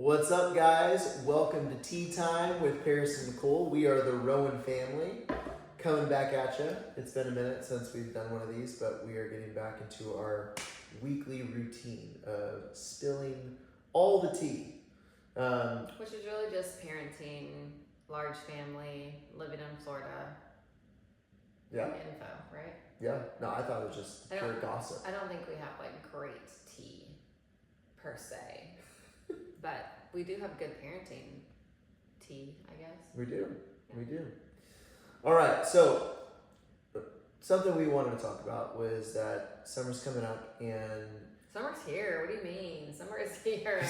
What's up, guys? Welcome to Tea Time with Paris and Nicole. We are the Rowan family coming back at you. It's been a minute since we've done one of these, but we are getting back into our weekly routine of spilling all the tea. Which is really just parenting, large family, living in Florida. Yeah. Info, right? Yeah. No, I thought it was just pure gossip. I don't think we have like great tea per se. But we do have good parenting tea, I guess. We do. Yeah. We do. All right. So something we wanted to talk about was that summer's coming up and... Summer's here. What do you mean? Summer is here.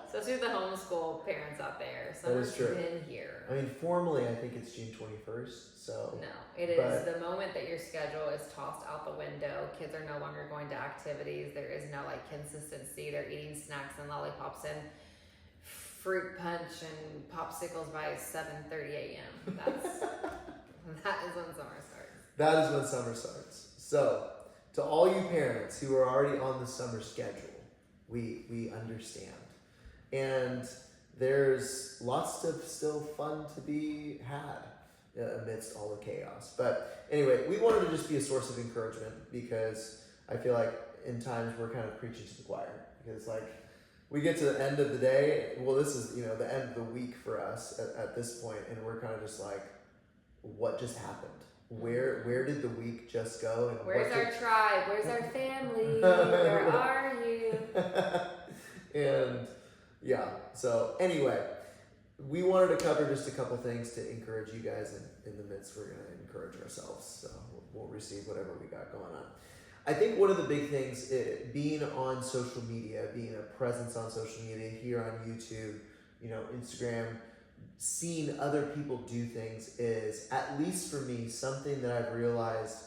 Especially the homeschool parents out there. Summer's been here. I mean, formally, I think it's June 21st, so... No, it is the moment that your schedule is tossed out the window. Kids are no longer going to activities. There is no, like, consistency. They're eating snacks and lollipops and fruit punch and popsicles by 7:30 a.m. That is when summer starts. That is when summer starts. So... to all you parents who are already on the summer schedule, we understand. And there's lots of still fun to be had amidst all the chaos. But anyway, we wanted to just be a source of encouragement because I feel like in times we're kind of preaching to the choir. Because like we get to the end of the day, well, this is, the end of the week for us at this point, and we're kind of just like, what just happened? Where did the week just go? And where's our tribe? Where's our family? Where are you? And yeah, so anyway, we wanted to cover just a couple things to encourage you guys, and in the midst we're going to encourage ourselves, so we'll receive whatever we got going on. I think one of the big things, being on social media, being a presence on social media here on YouTube, Instagram, seeing other people do things is, at least for me, something that I've realized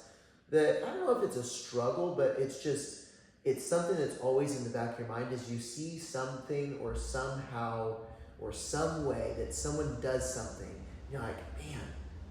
that, I don't know if it's a struggle, but it's something that's always in the back of your mind. Is you see something or somehow or some way that someone does something, you're like, man,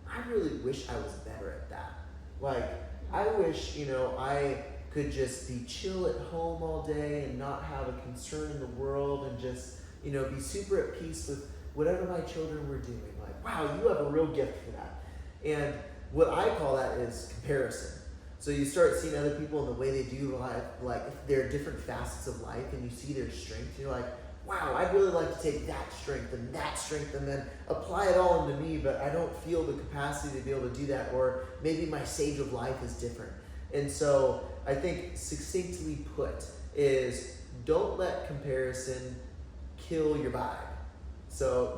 I really wish I was better at that. Like, I wish, I could just be chill at home all day and not have a concern in the world and just, be super at peace with whatever my children were doing. Like, wow, you have a real gift for that. And what I call that is comparison. So you start seeing other people and the way they do life, like there are different facets of life, and you see their strength, and you're like, wow, I'd really like to take that strength and then apply it all into me, but I don't feel the capacity to be able to do that, or maybe my stage of life is different. And so I think succinctly put is, don't let comparison kill your vibe. So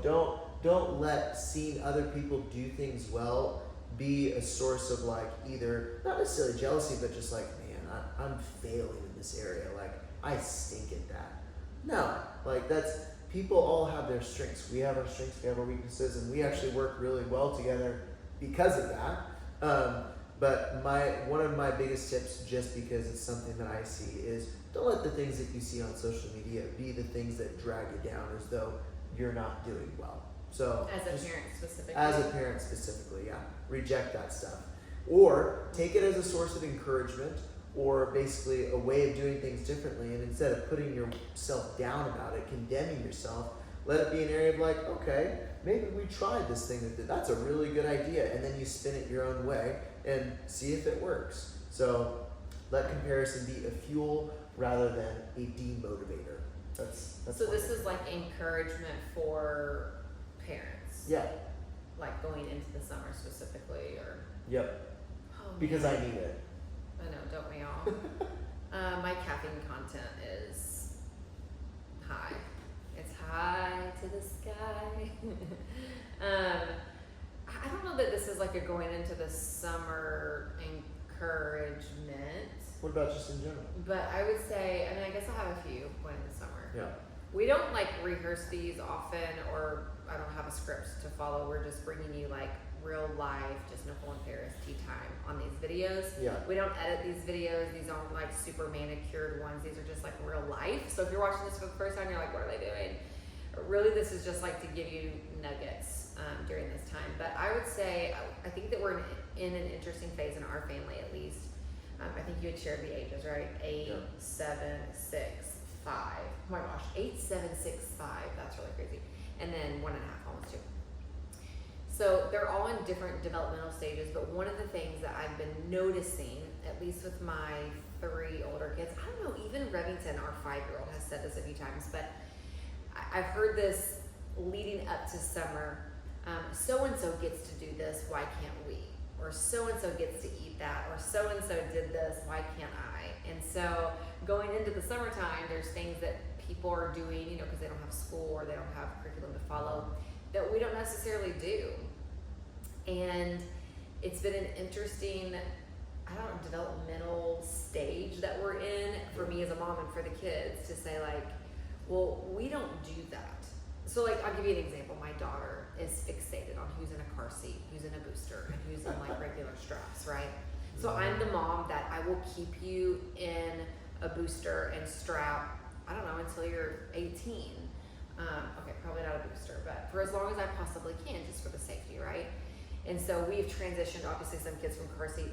don't let seeing other people do things well be a source of like either, not necessarily jealousy, but just like, man, I'm failing in this area. Like, I stink at that. No, like people all have their strengths. We have our strengths, we have our weaknesses, and we actually work really well together because of that. But one of my biggest tips, just because it's something that I see, is don't let the things that you see on social media be the things that drag you down as though you're not doing well. So as a parent specifically. As a parent specifically, yeah. Reject that stuff. Or take it as a source of encouragement, or basically a way of doing things differently, and instead of putting yourself down about it, condemning yourself, let it be an area of like, okay, maybe we tried this thing, that's a really good idea, and then you spin it your own way and see if it works. So let comparison be a fuel rather than a demotivator. That's so this is like encouragement for parents. Yeah. Like going into the summer specifically, or. Yep. Oh, because I need it. I know, don't we all? My caffeine content is high. It's high to the sky. I don't know that this is like a going into the summer encouragement. What about just in general? But I would say, I guess I have a few going into summer. Yeah. We don't like rehearse these often, or I don't have a script to follow. We're just bringing you like real life, just Nicole and Paris tea time on these videos. Yeah. We don't edit these videos. These aren't like super manicured ones. These are just like real life. So if you're watching this for the first time, you're like, what are they doing? Really, this is just like to give you nuggets during this time. But I would say, I think that we're in an interesting phase in our family, at least. I think you had shared the ages, right? 8, 7, 6, Oh my gosh, 8765. That's really crazy. And then 1.5, almost 2. So they're all in different developmental stages, but one of the things that I've been noticing, at least with my 3 older kids, I don't know, even Remington, our 5-year-old, has said this a few times, but I've heard this leading up to summer. So-and-so gets to do this, why can't we? Or so-and-so gets to eat that, or so-and-so did this, why can't I? And so going into the summertime, there's things that people are doing, you know, because they don't have school or they don't have curriculum to follow, that we don't necessarily do. And it's been an interesting, I don't know, developmental stage that we're in for me as a mom and for the kids to say like, well, we don't do that. So like, I'll give you an example. My daughter is fixated on who's in a car seat, who's in a booster, and who's in like regular straps, right? So I'm the mom that I will keep you in a booster and strap, I don't know, until you're 18. Okay, probably not a booster, but for as long as I possibly can, just for the safety, right? And so we've transitioned, obviously, some kids from car seat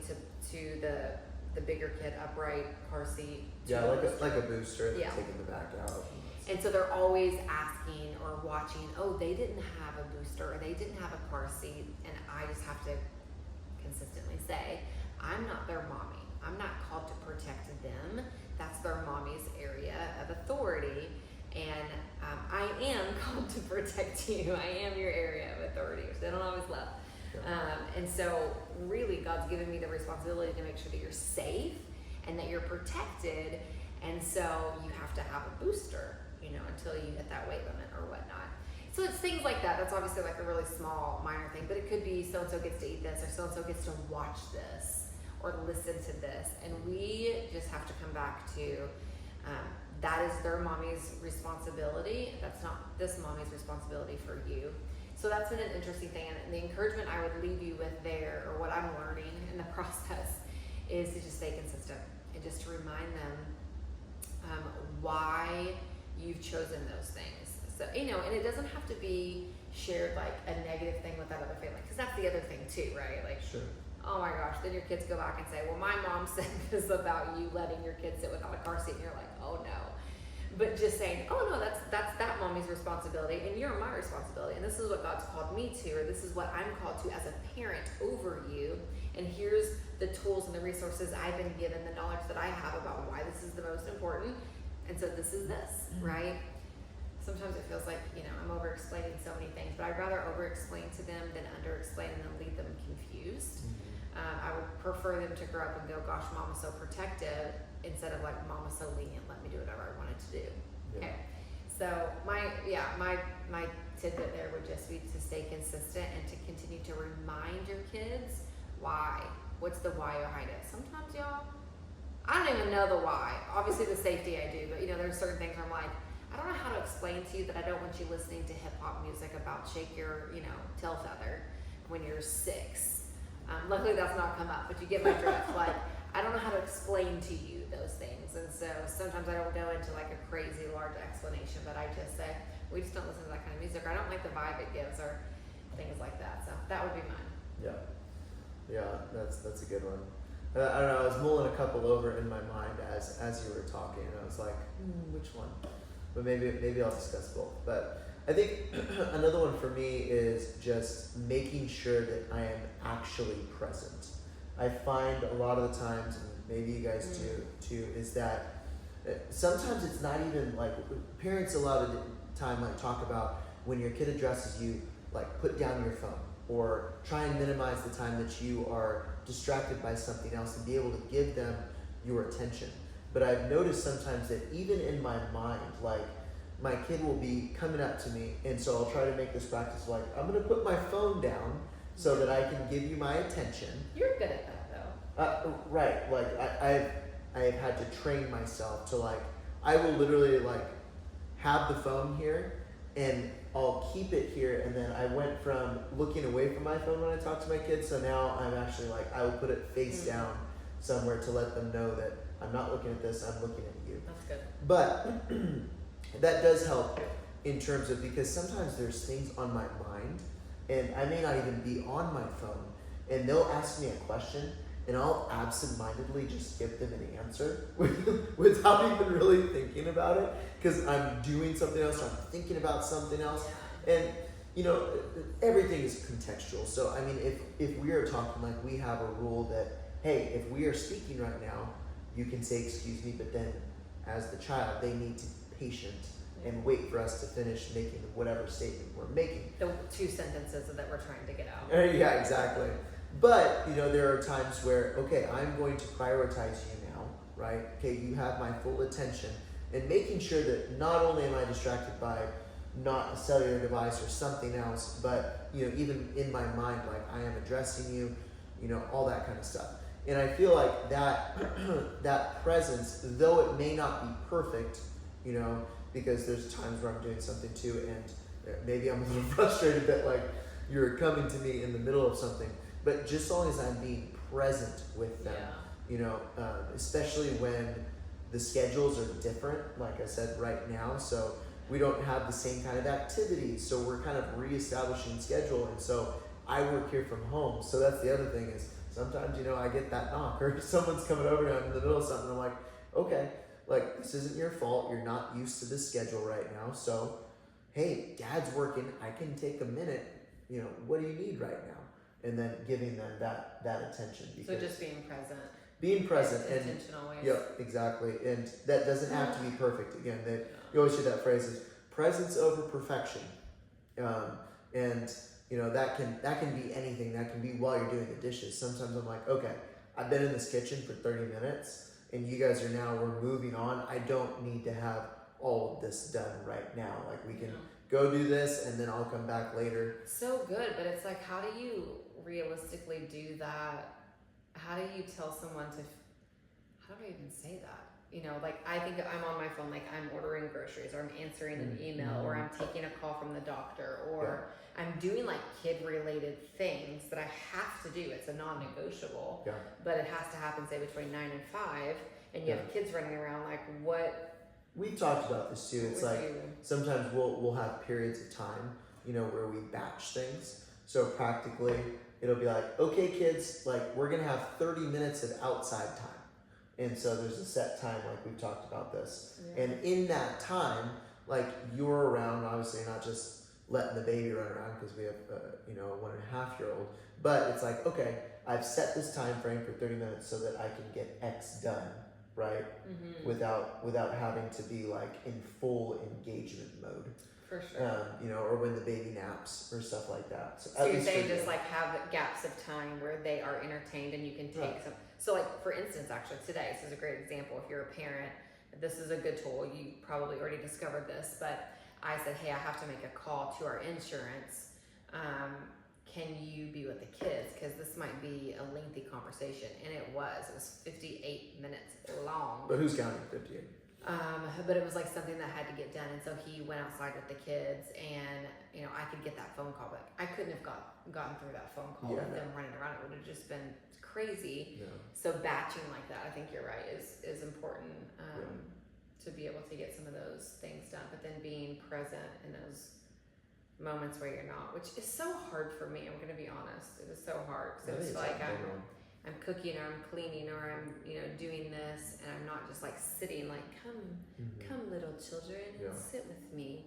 to the bigger kid upright car seat. Yeah, like a booster, yeah. Taking the back out. And so they're always asking or watching, oh, they didn't have a booster or they didn't have a car seat. And I just have to consistently say, I'm not their mommy. I'm not called to protect them. That's their mommy's area of authority. And I am called to protect you. I am your area of authority, which they don't always love. And so really God's given me the responsibility to make sure that you're safe and that you're protected. And so you have to have a booster, you know, until you hit that weight limit or whatnot. So it's things like that. That's obviously like a really small, minor thing, but it could be so-and-so gets to eat this or so-and-so gets to watch this or listen to this. And we just have to come back to that is their mommy's responsibility. That's not this mommy's responsibility for you. So that's been an interesting thing. And the encouragement I would leave you with there, or what I'm learning in the process, is to just stay consistent and just to remind them why you've chosen those things. So, you know, and it doesn't have to be shared like a negative thing with that other family, because that's the other thing too, right? Like, sure. Oh my gosh, then your kids go back and say, well, my mom said this about you letting your kids sit without a car seat, and you're like, oh no. But just saying, oh no, that's that mommy's responsibility, and you're my responsibility, and this is what God's called me to, or this is what I'm called to as a parent over you, and here's the tools and the resources I've been given, the knowledge that I have about why this is the most important, and so this is this, right? Sometimes it feels like, you know, I'm over-explaining so many things, but I'd rather over-explain to them than under-explain and then leave them confused. I would prefer them to grow up and go, gosh, Mama's so protective, instead of like, Mama's so lenient, let me do whatever I wanted to do. Yeah. Okay. So my tidbit there would just be to stay consistent and to continue to remind your kids why. What's the why behind it? Sometimes, y'all, I don't even know the why. Obviously the safety I do, but you know, there's certain things where I'm like, I don't know how to explain to you that I don't want you listening to hip hop music about shake your, you know, tail feather when you're 6. Luckily that's not come up, but you get my drift. Like, I don't know how to explain to you those things. And so sometimes I don't go into like a crazy large explanation, but I just say, we just don't listen to that kind of music, or I don't like the vibe it gives, or things like that. So that would be mine. Yeah, that's a good one. I don't know, I was mulling a couple over in my mind as you were talking, and I was like, which one? But maybe I'll discuss both. But I think another one for me is just making sure that I am actually present. I find a lot of the times, and maybe you guys do too, is that sometimes it's not even like, parents a lot of the time like talk about when your kid addresses you, like put down your phone, or try and minimize the time that you are distracted by something else and be able to give them your attention. But I've noticed sometimes that even in my mind, like my kid will be coming up to me, and so I'll try to make this practice like, I'm gonna put my phone down so that I can give you my attention. You're good at that though. Right, like I've had to train myself to like, I will literally like have the phone here and I'll keep it here, and then I went from looking away from my phone when I talk to my kids, so now I'm actually like, I will put it face down somewhere to let them know that I'm not looking at this, I'm looking at you. That's good. But that does help in terms of, because sometimes there's things on my mind and I may not even be on my phone, and they'll ask me a question and I'll absentmindedly just give them an answer without even really thinking about it, because I'm doing something else, or I'm thinking about something else. And you know, everything is contextual. So I mean, if we are talking, like, we have a rule that, hey, if we are speaking right now, you can say excuse me, but then as the child, they need to be patient and wait for us to finish making whatever statement we're making. The 2 sentences that we're trying to get out. Yeah, exactly. But, you know, there are times where, okay, I'm going to prioritize you now, right? Okay, you have my full attention, and making sure that not only am I distracted by not a cellular device or something else, but, you know, even in my mind, like, I am addressing you, you know, all that kind of stuff. And I feel like that that presence, though it may not be perfect, you know, because there's times where I'm doing something too, and maybe I'm a little frustrated that, like, you're coming to me in the middle of something, but just as long as I'm being present with them, you know, especially when the schedules are different, like I said, right now, so we don't have the same kind of activities, so we're kind of reestablishing schedule, and so I work here from home, so that's the other thing is, sometimes, you know, I get that knock, or someone's coming over and I'm in the middle of something, I'm like, okay, like, this isn't your fault, you're not used to this schedule right now, so, hey, Dad's working, I can take a minute, you know, what do you need right now? And then giving them that attention. So just being present. Being present. In intentional ways. Yep, exactly. And that doesn't have to be perfect. Again, you always hear that phrase is presence over perfection. And you know, that can be anything. That can be while you're doing the dishes. Sometimes I'm like, okay, I've been in this kitchen for 30 minutes and you guys we're moving on. I don't need to have all of this done right now. Like, we can go do this and then I'll come back later. So good, but it's like, how do you realistically do that? How do you tell someone how do I even say that? You know, like, I think I'm on my phone, like, I'm ordering groceries, or I'm answering an email, or I'm taking a call from the doctor, or I'm doing, like, kid-related things that I have to do. It's a non-negotiable, but it has to happen, say, between 9 and 5, and you have kids running around, like, what? We've talked about this too. It's like, sometimes we'll have periods of time, you know, where we batch things. So practically, it'll be like, okay, kids, like, we're gonna have 30 minutes of outside time. And so there's a set time, like we've talked about this. And in that time, like, you're around, obviously not just letting the baby run around, because we have, you know, a 1.5-year-old, but it's like, okay, I've set this time frame for 30 minutes so that I can get X done, right? Without having to be, like, in full engagement mode. For sure. You know, or when the baby naps or stuff like that. So you're saying just, like, have gaps of time where they are entertained and you can take some. So, like, for instance, actually today, this is a great example. If you're a parent, this is a good tool. You probably already discovered this, but I said, hey, I have to make a call to our insurance. Can you be with the kids? Because this might be a lengthy conversation. And it was 58 minutes long. But who's counting 58? But it was like something that had to get done, and so he went outside with the kids, and you know, I could get that phone call, but I couldn't have gotten through that phone call with them running around. It would have just been crazy. So batching like that, I think you're right, is important to be able to get some of those things done, but then being present in those moments where you're not, which is so hard for me. I'm gonna be honest, it is so hard. So it's like I'm cooking, or I'm cleaning, or I'm, you know, doing this, and I'm not just, like, sitting, like, come little children, and sit with me.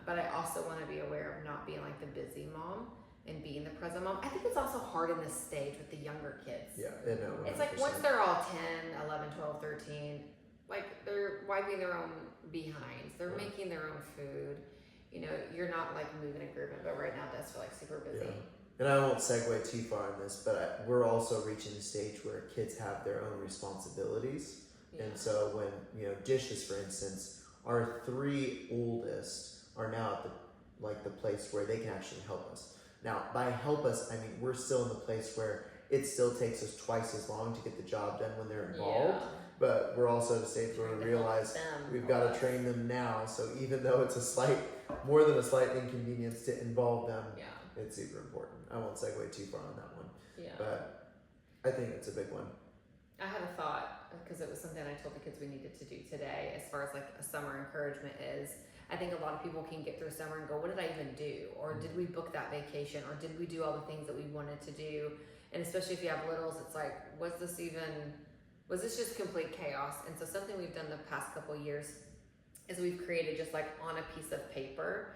But I also want to be aware of not being, like, the busy mom and being the present mom. I think it's also hard in this stage with the younger kids. It's like, once they're all 10, 11, 12, 13, like, they're wiping their own behinds, they're making their own food. You know, you're not, like, moving a group, but right now does feel like super busy. And I won't segue too far in this, but we're also reaching the stage where kids have their own responsibilities. And so when, you know, dishes, for instance, our 3 oldest are now at the place where they can actually help us. Now, by help us, I mean, we're still in the place where it still takes us twice as long to get the job done when they're involved. But we're also at a stage where we realize we've got to train them now. So even though it's more than a slight inconvenience to involve them, it's super important. I won't segue too far on that one. But I think it's a big one. I had a thought, because it was something I told the kids we needed to do today, as far as, like, a summer encouragement is. I think a lot of people can get through summer and go, what did I even do? Or did we book that vacation? Or did we do all the things that we wanted to do? And especially if you have littles, it's like, was this just complete chaos? And so something we've done the past couple years is we've created just like on a piece of paper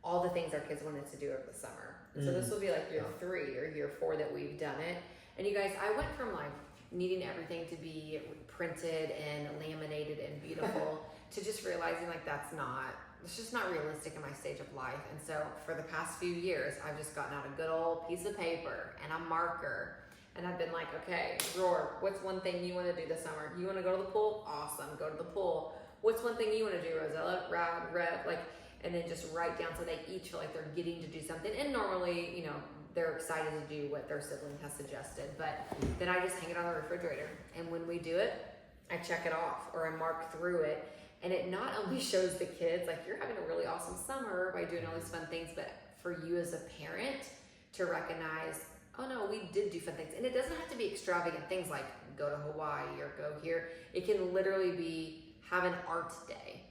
all the things our kids wanted to do over the summer. And so this will be like year 3 or year 4 that we've done it. And you guys, I went from like needing everything to be printed and laminated and beautiful to just realizing like it's just not realistic in my stage of life. And so for the past few years, I've just gotten out a good old piece of paper and a marker. And I've been like, okay, Roar, what's one thing you want to do this summer? You want to go to the pool? Awesome, go to the pool. What's one thing you want to do, Rosella? Rev, like, and then just write down so they each feel like they're getting to do something. And normally, you know, they're excited to do what their sibling has suggested. But then I just hang it on the refrigerator. And when we do it, I check it off or I mark through it. And it not only shows the kids, like, you're having a really awesome summer by doing all these fun things, but for you as a parent to recognize, oh no, we did do fun things. And it doesn't have to be extravagant things like go to Hawaii or go here. It can literally be have an art day.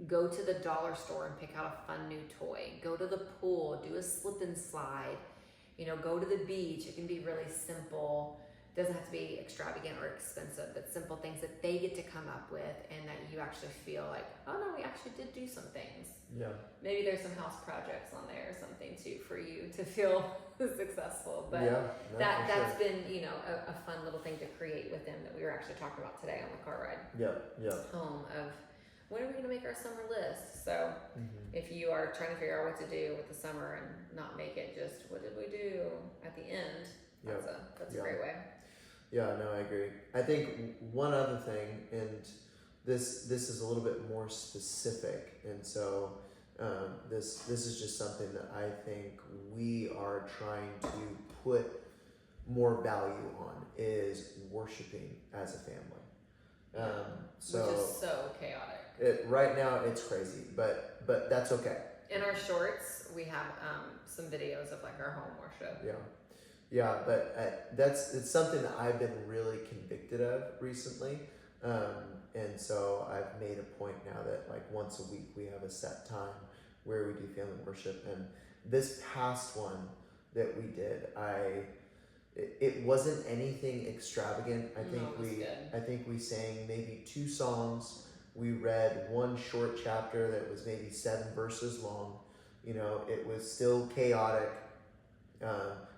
Go to the dollar store and pick out a fun new toy. Go to the pool, do a slip and slide. You know, go to the beach. It can be really simple. It doesn't have to be extravagant or expensive, but simple things that they get to come up with and that you actually feel like, oh no, we actually did do some things. Yeah. Maybe there's some house projects on there or something too for you to feel successful. But that's sure. been, you know, a fun little thing to create with them that we were actually talking about today on the car ride home of when are we going to make our summer list? So if you are trying to figure out what to do with the summer and not make it just what did we do at the end, that's a great way. Yeah, no, I agree. I think one other thing, and this is a little bit more specific, and so this is just something that I think we are trying to put more value on is worshiping as a family. So which is so chaotic. Right now it's crazy, but that's okay. In our shorts, we have some videos of like our home worship. Yeah, but it's something that I've been really convicted of recently, and so I've made a point now that like once a week we have a set time where we do family worship. And this past one that we did, it wasn't anything extravagant. I think we sang maybe 2 songs. We read one short chapter that was maybe 7 verses long. You know, it was still chaotic.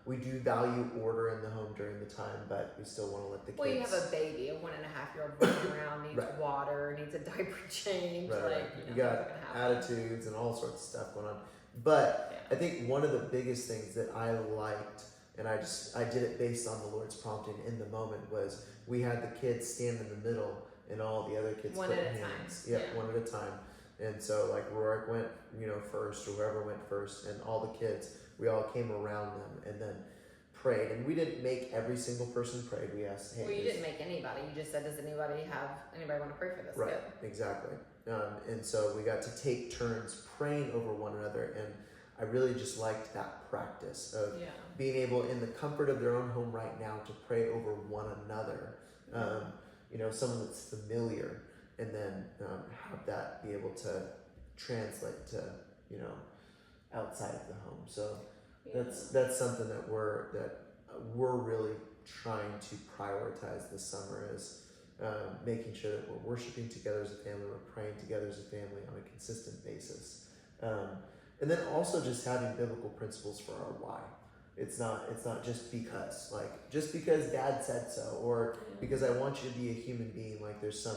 We do value order in the home during the time, but we still want to let the kids. Well, you have a baby, a 1.5-year-old running around, needs water, needs a diaper change. You got attitudes and all sorts of stuff going on. But I think one of the biggest things that I liked, and I did it based on the Lord's prompting in the moment, was we had the kids stand in the middle and all the other kids one put at a hands. time. One at a time. And so like Rorik went, first, or whoever went first, and all the kids, we all came around them and then prayed. And we didn't make every single person pray. We asked, hey. Well, you didn't make anybody. You just said, does anybody want to pray for this? Right, Good. exactly. And so we got to take turns praying over one another. And I really just liked that practice of being able, in the comfort of their own home right now, to pray over one another. Someone that's familiar, and then have that be able to translate to, outside of the home. So that's something that we're really trying to prioritize this summer, is making sure that we're worshiping together as a family, we're praying together as a family on a consistent basis. And then also just having biblical principles for our why. It's not just because, just because Dad said so, or because I want you to be a human being. Like, there's some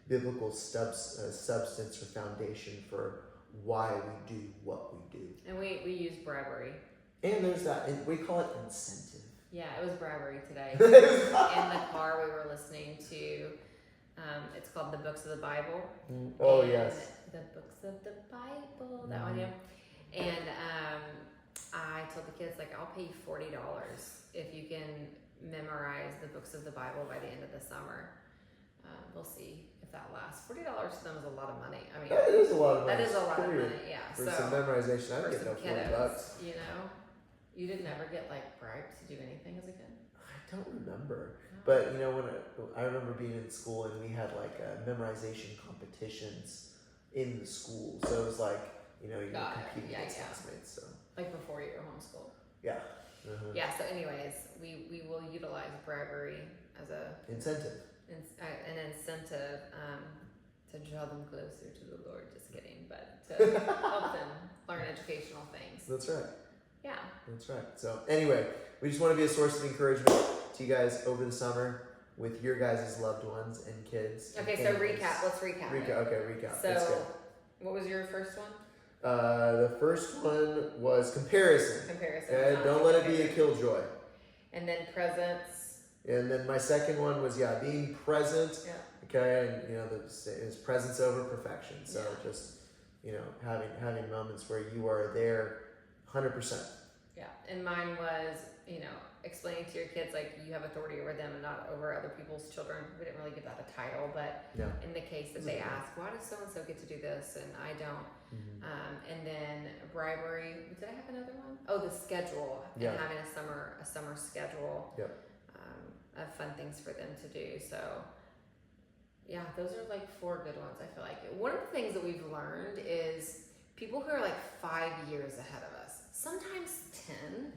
biblical substance or foundation for why we do what we do. And we use bribery. And there's that, and we call it incentive. Yeah, it was bribery today. In the car, we were listening to, it's called The Books of the Bible. Oh, and yes. The Books of the Bible, that one, yeah. And I told the kids, I'll pay you $40 if you can memorize the books of the Bible by the end of the summer. We'll see if that lasts. $40 to them is a lot of money. I mean, that is a lot of money. That is a lot of money, yeah. For some memorization, I would get no $40. You didn't ever get bribed to do anything as a kid? I don't remember. No. But when I remember being in school, and we had memorization competitions in the school. So it was you compete against classmates. So before you were homeschooled. Yeah. Yeah. So, anyways, we will utilize bribery as a Incentive. an incentive to draw them closer to the Lord. Just kidding, but to help them learn educational things. That's right. Yeah. That's right. So anyway, we just want to be a source of encouragement to you guys over the summer with your guys' loved ones and kids. Okay, and so families. recap. Let's recap. Recap. So, That's good. what was your first one? The first one was comparison. Comparison. Okay? Don't let it be a killjoy. And then presence. And then my second one was being present. Yeah. Okay, and is presence over perfection. So Yeah. just having moments where you are there, 100%. Yeah, and mine was explaining to your kids like you have authority over them and not over other people's children. We didn't really give that a title, but in the case that they ask, why does so and so get to do this and I don't? And then bribery. Did I have another one? Oh, the schedule and having a summer schedule. Yep. Of fun things for them to do. So yeah, those are like 4 good ones. I feel like one of the things that we've learned is people who are like 5 years ahead of us, sometimes 10,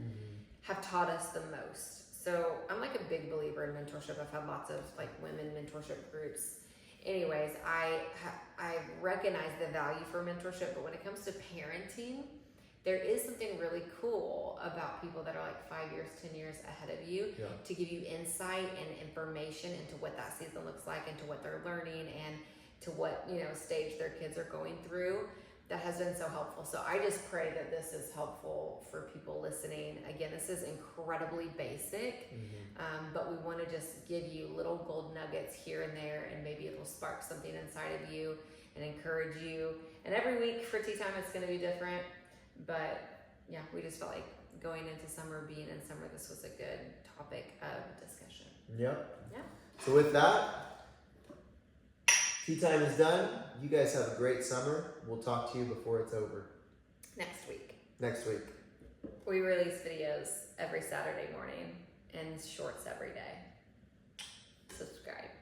have taught us the most. So I'm like a big believer in mentorship. I've had lots of like women mentorship groups. Anyways, I recognize the value for mentorship, but when it comes to parenting, there is something really cool about people that are like 5 years, 10 years ahead of you to give you insight and information into what that season looks like, into what they're learning, and to what stage their kids are going through. That has been so helpful. So I just pray that this is helpful for people listening. Again, this is incredibly basic, but we want to just give you little gold nuggets here and there, and maybe it'll spark something inside of you and encourage you. And every week for tea time, it's going to be different. But yeah, we just felt like going into summer, being in summer, this was a good topic of discussion. Yep. Yeah. So with that, tea time is done. You guys have a great summer. We'll talk to you before it's over. Next week. We We release videos every Saturday morning and shorts every day.